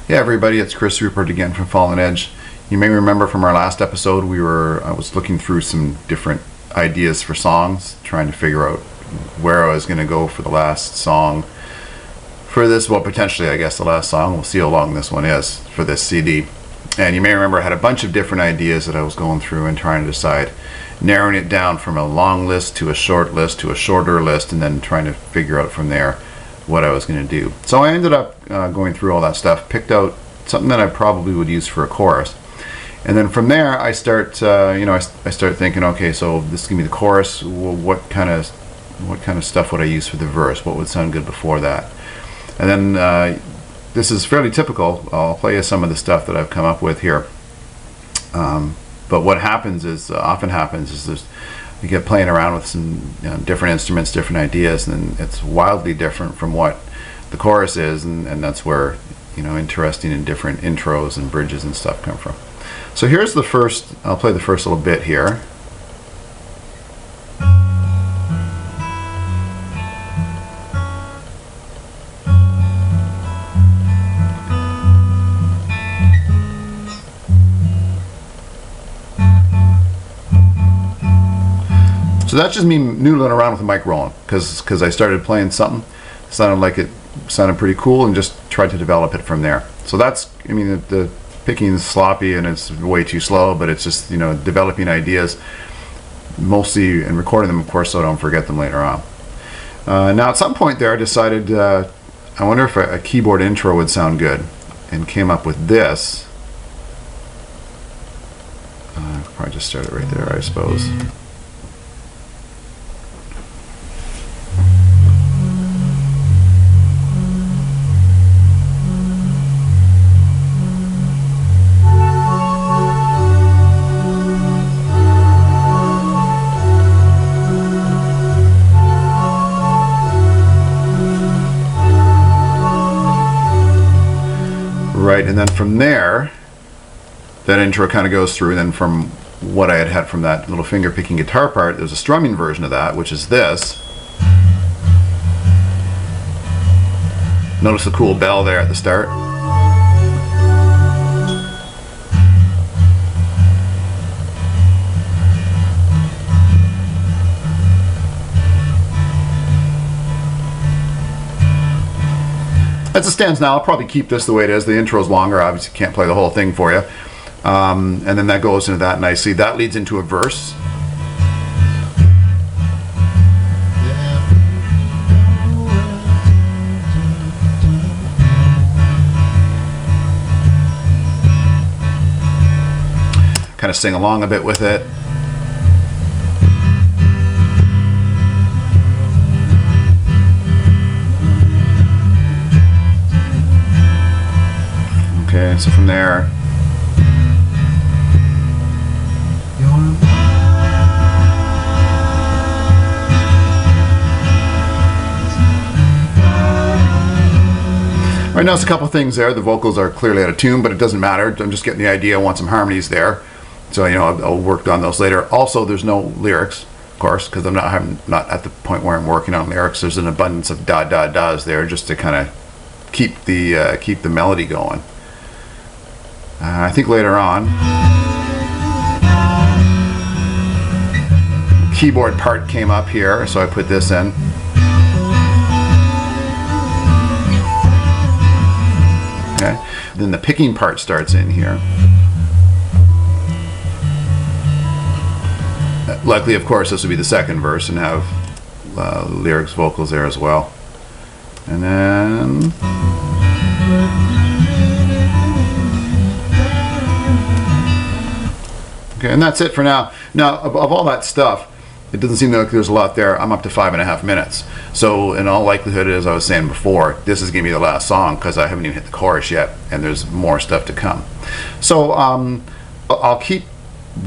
Hey everybody, it's Chris Rupert again from Fallen Edge. You may remember from our last episode I was looking through some different ideas for songs, trying to figure out where I was going to go for the last song for this, well, potentially I guess the last song. We'll see how long this one is for this CD. And you may remember I had a bunch of different ideas that I was going through and trying to decide, narrowing it down from a long list to a short list to a shorter list, and then trying to figure out from there what I was going to do. So I ended up going through all that stuff, picked out something that I probably would use for a chorus, and then from there I start I start thinking, okay, so this is gonna be the chorus. Well, what kind of stuff would I use for the verse? What would sound good before that? And then this is fairly typical. I'll play you some of the stuff that I've come up with here. But what happens is often happens is you get playing around with some different instruments, different ideas, and it's wildly different from what the chorus is, and that's where interesting and different intros and bridges and stuff come from. So here's the first. I'll play the first little bit here. So that's just me noodling around with the mic rolling because I started playing something, sounded like it sounded pretty cool, and just tried to develop it from there. So that's, the picking is sloppy and it's way too slow, but it's just developing ideas mostly and recording them, of course, so I don't forget them later on. Now at some point there I decided I wonder if a keyboard intro would sound good, and came up with this. I could probably just start it right there, I suppose. Right, and then from there, that intro kind of goes through, and then from what I had from that little finger picking guitar part, there's a strumming version of that, which is this. Notice the cool bell there at the start. As it stands now, I'll probably keep this the way it is. The intro's longer, obviously can't play the whole thing for you. And then that goes into that nicely. That leads into a verse. Kind of sing along a bit with it. Okay, so from there, right now it's a couple things there. The vocals are clearly out of tune, but it doesn't matter. I'm just getting the idea. I want some harmonies there, so I'll work on those later. Also, there's no lyrics, of course, because I'm not at the point where I'm working on lyrics. There's an abundance of da-da-das there, just to kind of keep the melody going. I think later on, keyboard part came up here, so I put this in. Okay, then the picking part starts in here. Likely, of course, this will be the second verse and have lyrics, vocals there as well. And then okay, and that's it for now. Now, of all that stuff, it doesn't seem like there's a lot there. I'm up to 5.5 minutes. So in all likelihood, as I was saying before, this is going to be the last song because I haven't even hit the chorus yet, and there's more stuff to come. So I'll keep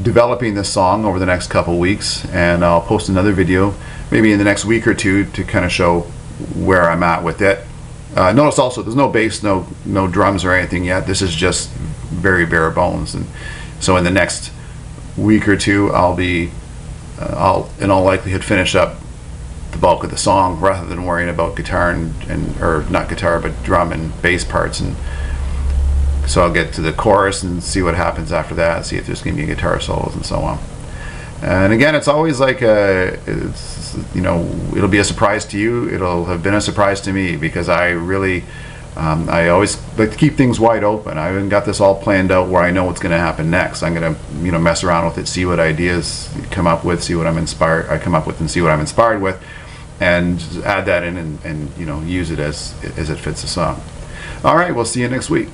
developing this song over the next couple weeks, and I'll post another video maybe in the next week or two to kind of show where I'm at with it. Notice also there's no bass, no drums or anything yet. This is just very bare bones, and so in the next week or two I'll I'll in all likelihood finish up the bulk of the song rather than worrying about guitar and or not guitar but drum and bass parts and So I'll get to the chorus and see what happens after that, see if there's going to be guitar solos and so on. And again, it's always like it'll be a surprise to you. It'll have been a surprise to me, because I really, I always like to keep things wide open. I haven't got this all planned out where I know what's going to happen next. I'm going to, mess around with it, see what ideas come up with, see what I come up with, and see what I'm inspired with, and just add that in and use it as it fits the song. All right, we'll see you next week.